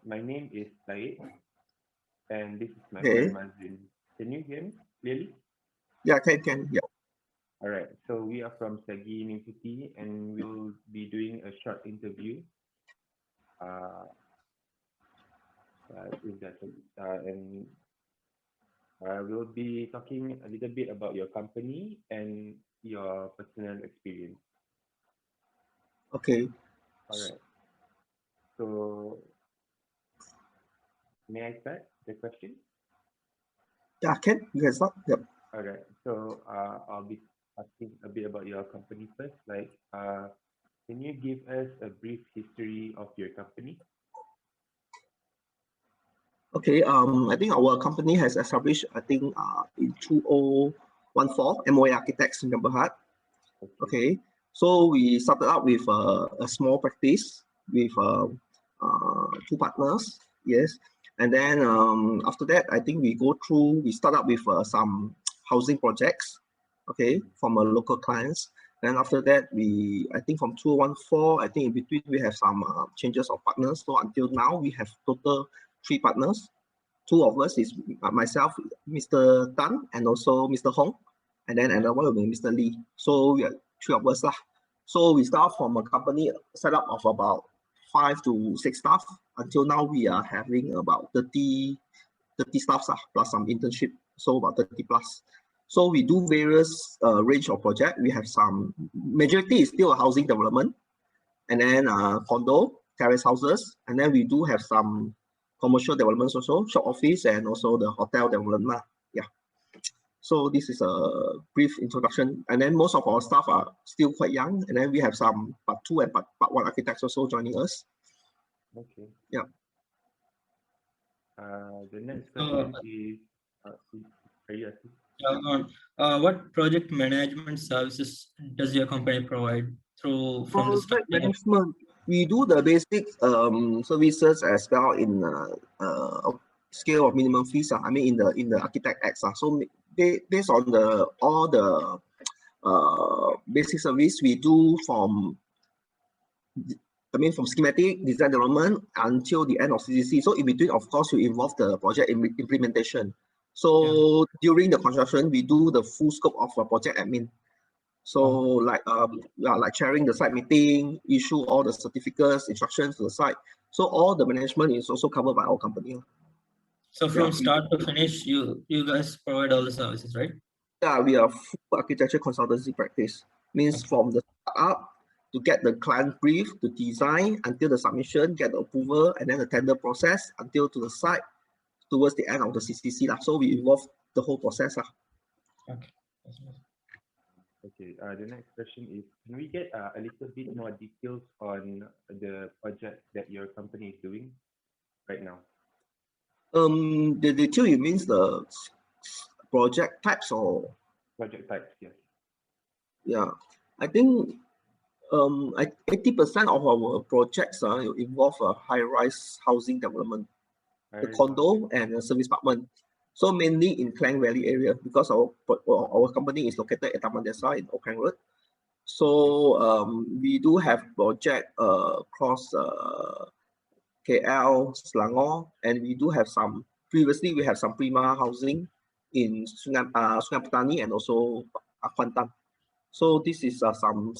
My name is Syed, and this is my Okay. friend Maazin. Can you hear me clearly? Yeah, can. Yeah. All right. So we are from Sagi University, and we'll be doing a short interview. Uh, if that's and we'll be talking a little bit about your company and your personal experience. Okay. All right. So may I start the question? Yeah, can. You can start. Yep. All right. So I'll be asking a bit about your company first. Can you give us a brief history of your company? Okay. I think our company has established, I think, in 2014, MOA Architects in Berhad. Okay. Okay. So we started out with a small practice with two partners. Yes. And then after that, I think we start up with some housing projects, okay, from local clients. Then after that, I think from 2014, I think in between we have some changes of partners. So until now, we have total 3 partners. Two of us is myself, Mr. Tan, and also Mr. Hong. And then another one will be Mr. Lee. So we are 3 of us lah. So we start from a company setup of about 5 to 6 staff. Until now, we are having about 30 staffs plus some internship. So about 30 plus. So we do various range of project. We have some, majority is still a housing development, and then condo, terrace houses, and then we do have some commercial developments also, shop office, and also the hotel development. Yeah. So this is a brief introduction, and then most of our staff are still quite young, and then we have some part 2 and part 1 architects also joining us. Okay. Yeah. The next question is, are you asking? What project management services does your company provide from the start? Project management, we do the basic services as well in scale of minimum fees. I mean in the Architect Acts. So based on all the basic service we do from schematic design development until the end of CCC. So in between, of course, you involve the project implementation. So during the construction, we do the full scope of a project admin. So like chairing the site meeting, issue all the certificates, instructions to the site. So all the management is also covered by our company. So from start to finish, you guys provide all the services, right? Yeah, we are full architecture consultancy practice. Means from the start to get the client brief, to design until the submission, get the approval, and then the tender process until to the site towards the end of the CCC. So we involve the whole process. Okay. Okay. The next question is, can we get a little bit more details on the project that your company is doing right now? The detail, it means the project types or? Project types, yes. Yeah, I think 80% of our projects involve a high-rise housing development, the condo and the service apartment. So mainly in Klang Valley area, because our company is located at Taman Desa in Oakland Road. So we do have project across KL, Selangor, and we do have some. Previously, we have some Prima housing in Sungai Petani and also Kuantan. So this is some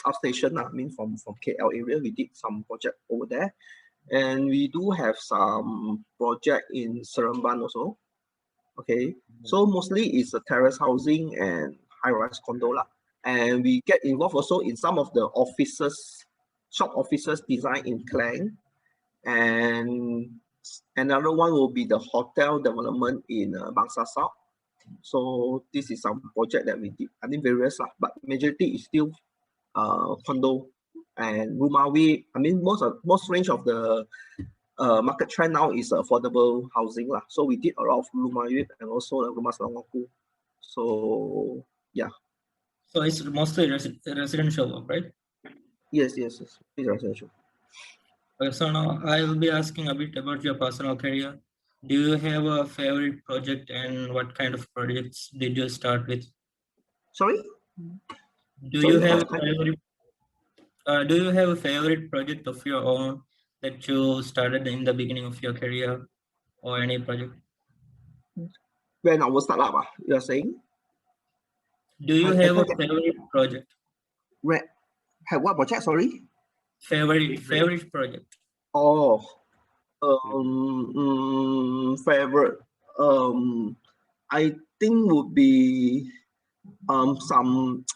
outstation. I mean from KL area, we did some project over there. And we do have some project in Seremban also. Okay, so mostly it's a terrace housing and high-rise condo. And we get involved also in some of the offices, shop offices design in Klang. And another one will be the hotel development in Bangsa South. So this is some project that we did. I mean various, but majority is still condo and Rumawi. I mean most range of the market trend now is affordable housing. So we did a lot of Rumawi and also Rumah Selangorku. So yeah. So it's mostly residential work, right? Yes, it's residential. Okay, so now I will be asking a bit about your personal career. Do you have a favorite project, and what kind of projects did you start with? Sorry? Do you have a favorite project of your own that you started in the beginning of your career or any project? When I was startup, you are saying? Do you have a favorite project? Have what project? Sorry. Favorite project. Oh, favorite. I think would be some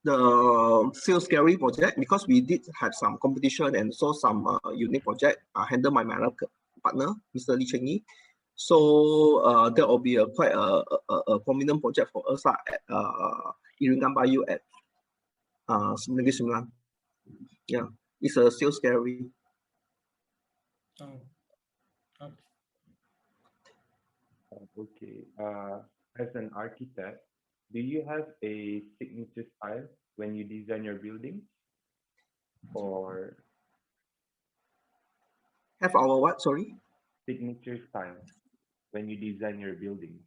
the sales gallery project, because we did have some competition and so some unique project handled by my partner, Mr. Lee Cheng Yi. So that will be quite a prominent project for us at Iringan Bayu at Negeri Sembilan. Yeah, it's a sales gallery. Oh. Okay. As an architect, do you have a signature style when you design your buildings? Or have our what? Sorry? Signature style when you design your buildings.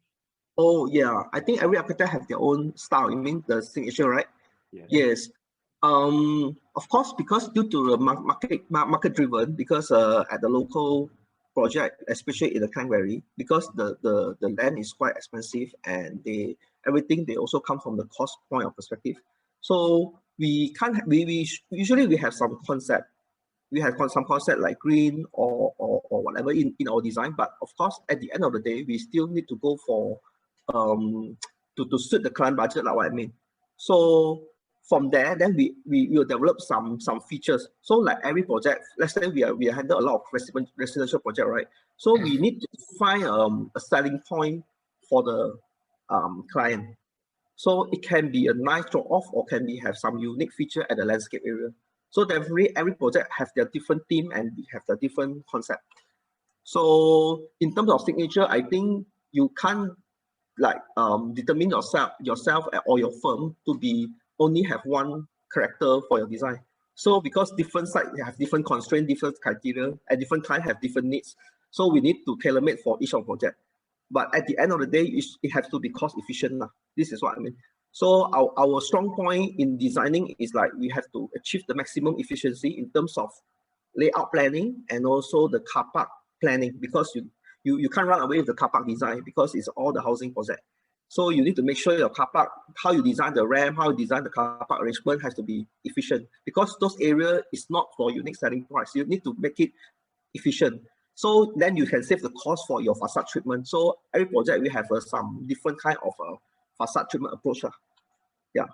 Oh yeah, I think every architect have their own style. You mean the signature, right? Yeah. Yes. Of course, because due to the market driven, because at the local project, especially in the Klang Valley, because the land is quite expensive and everything they also come from the cost point of perspective. So we can't we usually we have some concept. We have some concept like green or whatever in our design, but of course at the end of the day we still need to go for to suit the client budget, like what I mean. So from there, then we will develop some features. So like every project, let's say we handle a lot of residential project, right? So we need to find a selling point for the client. So it can be a nice drop off or can be have some unique feature at the landscape area. So definitely every project have their different theme and we have the different concept. So in terms of signature, I think you can't like determine yourself or your firm to be only have one character for your design. So because different sites have different constraints, different criteria, and different clients have different needs. So we need to tailor make for each of project. But at the end of the day, it has to be cost efficient. This is what I mean. So our strong point in designing is like we have to achieve the maximum efficiency in terms of layout planning and also the car park planning, because you can't run away with the car park design because it's all the housing project. So you need to make sure your car park, how you design the ramp, how you design the car park arrangement has to be efficient, because those areas is not for unique selling price. You need to make it efficient. So then you can save the cost for your facade treatment. So every project we have some different kind of facade treatment approach. Yeah.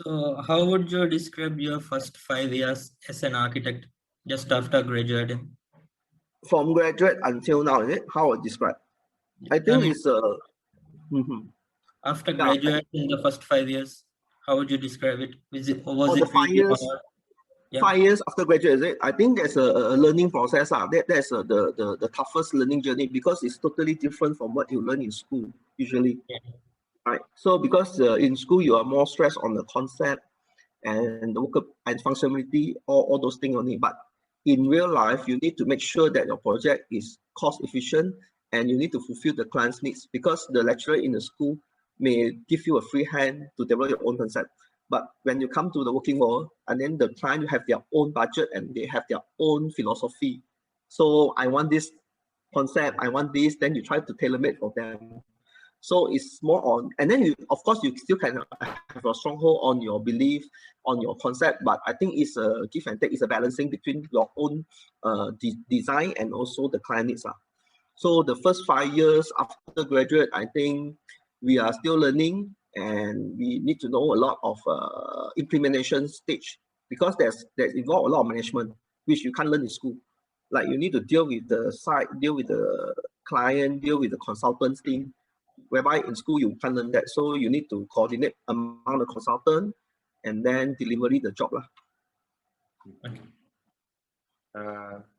So how would you describe your first 5 years as an architect just after graduating? From graduate until now, is it? How I describe? I think it's after graduating the first 5 years, how would you describe it? Was it the 5 years? Yeah. 5 years after graduate, is it? I think there's a learning process. That's the toughest learning journey, because it's totally different from what you learn in school usually. Yeah. Right. So because in school you are more stressed on the concept and the workup and functionality, all those things only. But in real life, you need to make sure that your project is cost efficient and you need to fulfill the client's needs, because the lecturer in the school may give you a free hand to develop your own concept. But when you come to the working world, and then the client have their own budget and they have their own philosophy. So I want this concept, I want this, then you try to tailor make for them. So it's more on, and then you, of course, you still can have a stronghold on your belief, on your concept, but I think it's a give and take, it's a balancing between your own design and also the client needs. So the first 5 years after graduate, I think we are still learning and we need to know a lot of implementation stage, because there's involved a lot of management, which you can't learn in school. Like you need to deal with the site, deal with the client, deal with the consultants team, whereby in school you can't learn that. So you need to coordinate among the consultant and then delivery the job.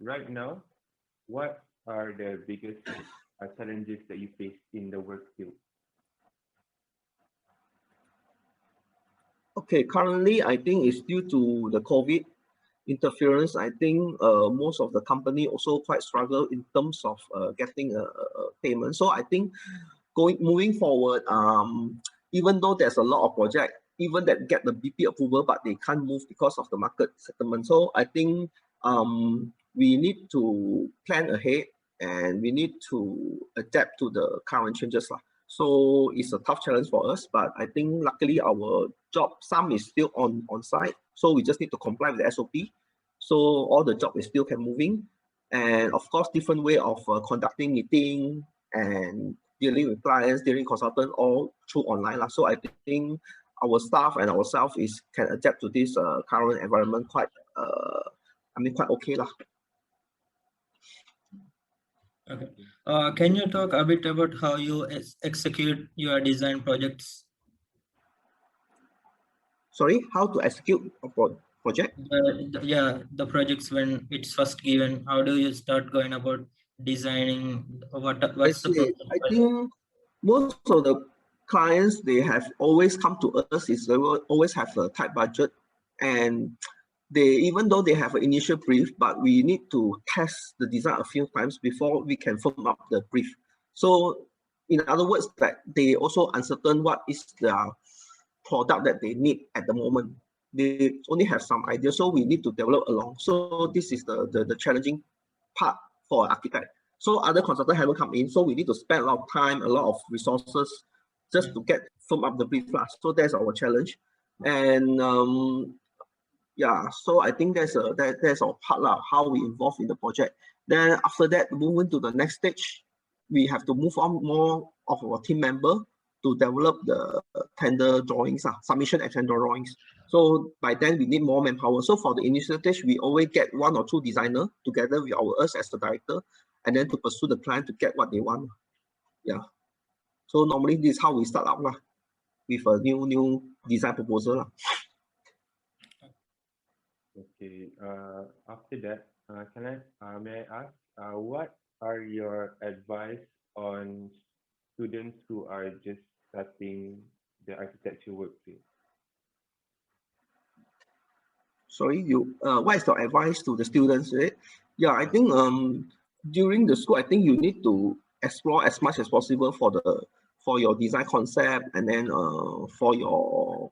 Right now, what are the biggest challenges that you face in the work field? Okay, currently I think it's due to the COVID interference. I think most of the company also quite struggle in terms of getting a payment. So I think moving forward, even though there's a lot of project even that get the BP approval, but they can't move because of the market settlement. So I think we need to plan ahead and we need to adapt to the current changes. So it's a tough challenge for us, but I think luckily our job, some is still on site. So we just need to comply with the SOP. So all the job is still can moving. And of course, different way of conducting meeting and dealing with clients, dealing consultant, all through online. So I think our staff and ourselves can adapt to this current environment quite okay. Okay. Can you talk a bit about how you execute your design projects? Sorry, how to execute a project? The projects when it's first given. How do you start going about designing? What's the process? I think most of the clients, they have always come to us they will always have a tight budget, and even though they have an initial brief, but we need to test the design a few times before we can firm up the brief. So in other words, that they also uncertain what is the product that they need at the moment. They only have some idea, so we need to develop along. So this is the challenging part for architect. So other consultants haven't come in, so we need to spend a lot of time, a lot of resources just to get firm up the brief. So that's our challenge. And yeah, so I think that's our part how we involve in the project. Then after that, moving to the next stage, we have to move on more of our team member to develop the tender drawings, submission and tender drawings. So by then we need more manpower. So for the initial stage, we always get 1 or 2 designers together with us as the director, and then to pursue the client to get what they want. Yeah. So normally this is how we start up with a new design proposal. Okay. After that, may I ask, what are your advice on students who are just starting the architecture work field? Sorry, what is your advice to the students? Right? Yeah, I think during the school, I think you need to explore as much as possible for your design concept, and then for your,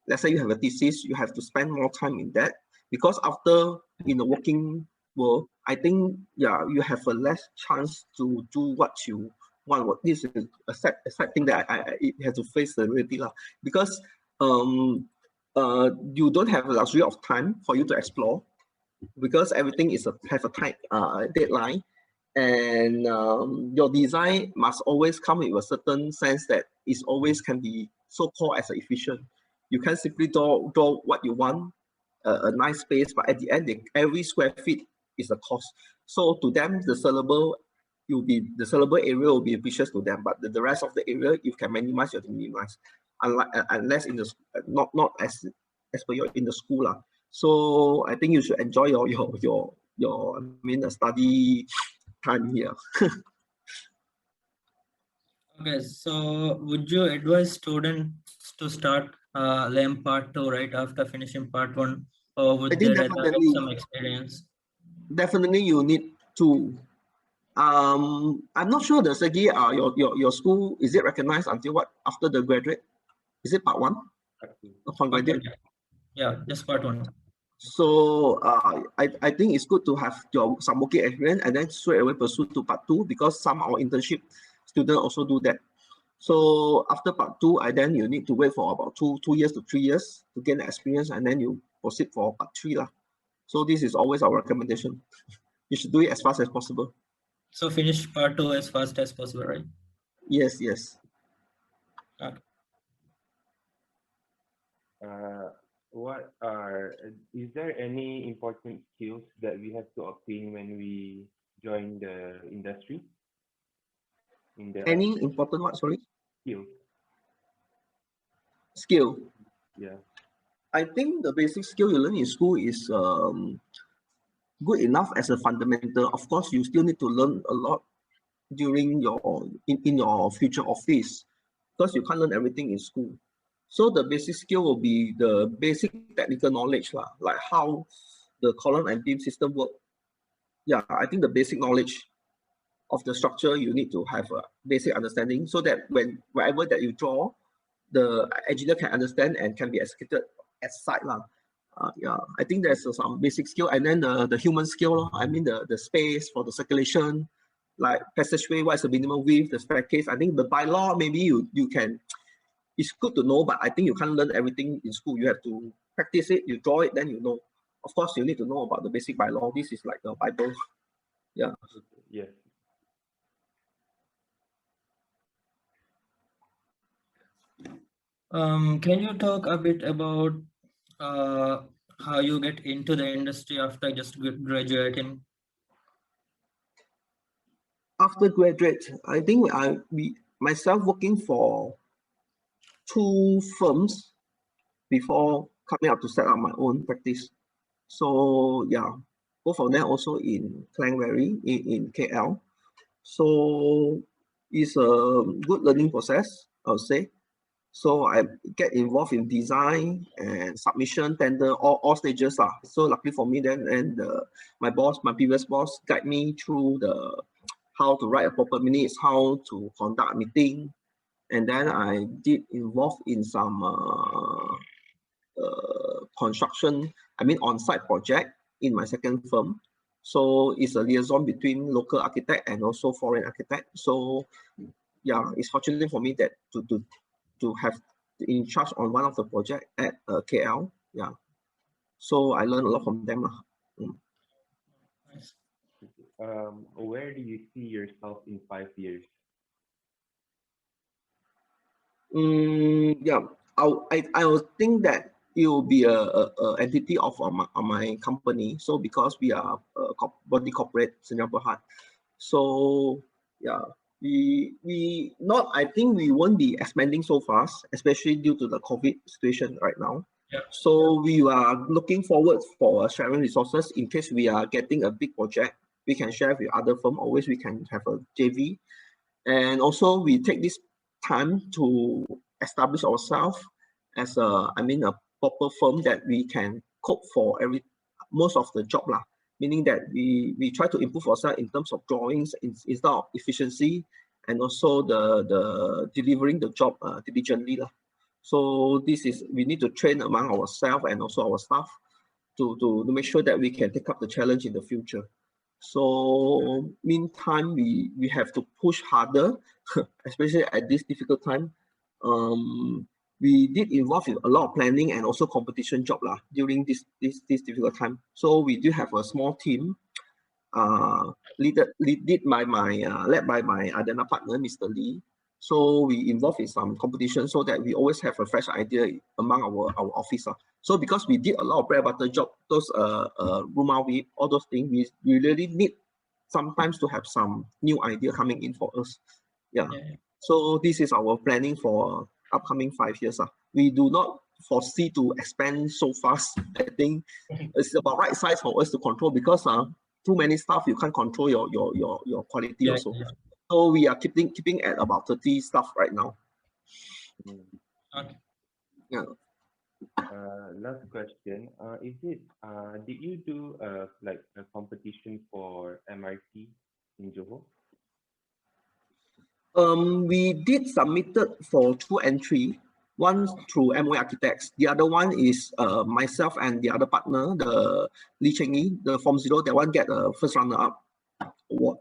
let's say you have a thesis, you have to spend more time in that, because after in the working world, I think you have a less chance to do what you want. What this is a sad thing that I have to face the reality because you don't have a luxury of time for you to explore, because everything have a tight deadline, and your design must always come with a certain sense that it always can be so-called as efficient. You can't simply draw what you want, a nice space, but at the end, every square feet is a cost. So to them, the sellable area will be precious to them, but the rest of the area, you can minimize, you have to minimize. Unless in the not as per your in the school. So I think you should enjoy your study time here. Okay, so would you advise students to start LAM part 2 right after finishing part 1, or would they rather have some experience? Definitely you need to. I'm not sure the Segi, your school, is it recognized until what, after the graduate? Is it part 1? Upon graduate? Yeah, just part 1. So I think it's good to have some working experience and then straight away pursue to part 2, because some of our internship students also do that. So after part 2, then you need to wait for about 2 years to 3 years to gain experience, and then you proceed for part 3 . So this is always our recommendation. You should do it as fast as possible. So finish part 2 as fast as possible, right? Yes. Okay. Is there any important skills that we have to obtain when we join the industry? Any important what, sorry? Skill. Yeah. I think the basic skill you learn in school is good enough as a fundamental. Of course, you still need to learn a lot during in your future office, because you can't learn everything in school. So the basic skill will be the basic technical knowledge, like how the column and beam system work. Yeah, I think the basic knowledge of the structure, you need to have a basic understanding, so that wherever that you draw, the engineer can understand and can be executed at site. Yeah, I think there's some basic skill, and then the human skill. I mean the space for the circulation, like passageway, what is the minimum width, the staircase. I think the bylaw maybe you can. It's good to know, but I think you can't learn everything in school. You have to practice it. You draw it, then you know. Of course, you need to know about the basic bylaw. This is like the Bible. Yeah. Yes. Can you talk a bit about how you get into the industry after just graduating? After graduate, I think myself working for 2 firms before coming up to set up my own practice. So yeah, both of them also in Klang Valley in KL. So it's a good learning process, I would say. So I get involved in design and submission, tender, all stages. So luckily for me then, and my previous boss, guide me through the how to write a proper minutes, how to conduct a meeting. And then I did involve in some construction, I mean on-site project in my second firm. So it's a liaison between local architect and also foreign architect. So yeah, it's fortunate for me that to have in charge on one of the project at KL. Yeah, so I learned a lot from them. Where do you see yourself in 5 years? Yeah, I would think that it will be a entity of my company. So because we are a body corporate Singapore Heart, so yeah, we not, I think we won't be expanding so fast, especially due to the COVID situation right now. Yeah. So we are looking forward for sharing resources in case we are getting a big project. We can share with other firm. Always we can have a JV, and also we take this time to establish ourselves as a proper firm that we can cope for most of the job lah. Meaning that we try to improve ourselves in terms of drawings instead of efficiency, and also the delivering the job diligently lah. So this is, we need to train among ourselves and also our staff to make sure that we can take up the challenge in the future. So meantime, we have to push harder, especially at this difficult time. We did involve in a lot of planning and also competition job during this difficult time. So we do have a small team, led by my Adana partner, Mr. Lee. So we involved in some competition so that we always have a fresh idea among our office. So because we did a lot of bread butter job, those rumah whip, all those things, we really need sometimes to have some new idea coming in for us. Yeah. So this is our planning for upcoming 5 years. We do not foresee to expand so fast. I think it's about right size for us to control, because too many staff, you can't control your quality also. Yeah. So we are keeping at about 30 staff right now. Okay. Yeah. Last question. Did you do like a competition for MRT in Johor? We did submitted for 2 entry. One through MOE Architects. The other one is myself and the other partner, the Lee Cheng Yi, the Form 0. That one get a first runner-up award.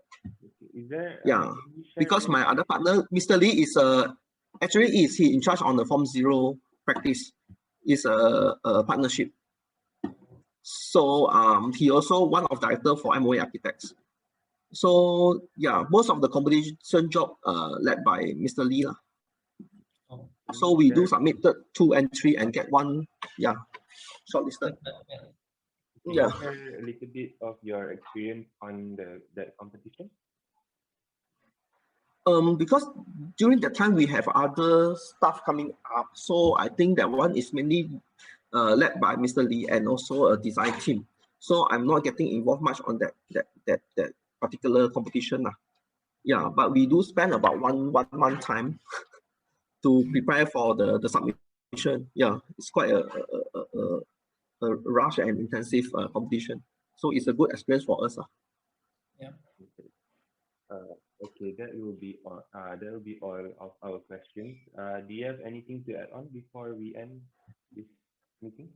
Is there? Yeah, because my other partner, Mr. Lee, is he in charge on the Form 0 practice. Is a partnership. So he also one of director for MOE Architects. So yeah, most of the competition job led by Mr. Lee lah. So we do submitted 2 entry and get 1, yeah, shortlisted. Yeah. Share a little bit of your experience on that competition. Because during that time we have other stuff coming up, so I think that one is mainly led by Mr. Lee and also a design team. So I'm not getting involved much on that particular competition lah. Yeah, but we do spend about one month time to prepare for the submission. Yeah, it's quite a rush and intensive competition. So it's a good experience for us. Yeah. Okay, that will be all. That will be all of our questions. Do you have anything to add on before we end this meeting?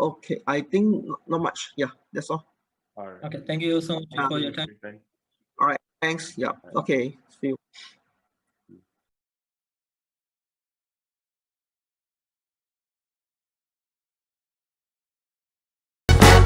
Okay, I think not much. Yeah, that's all. All right. Okay, thank you so much Thank for you, your time. Mr. Fan. All right, thanks. Yeah. All right. Okay. See you.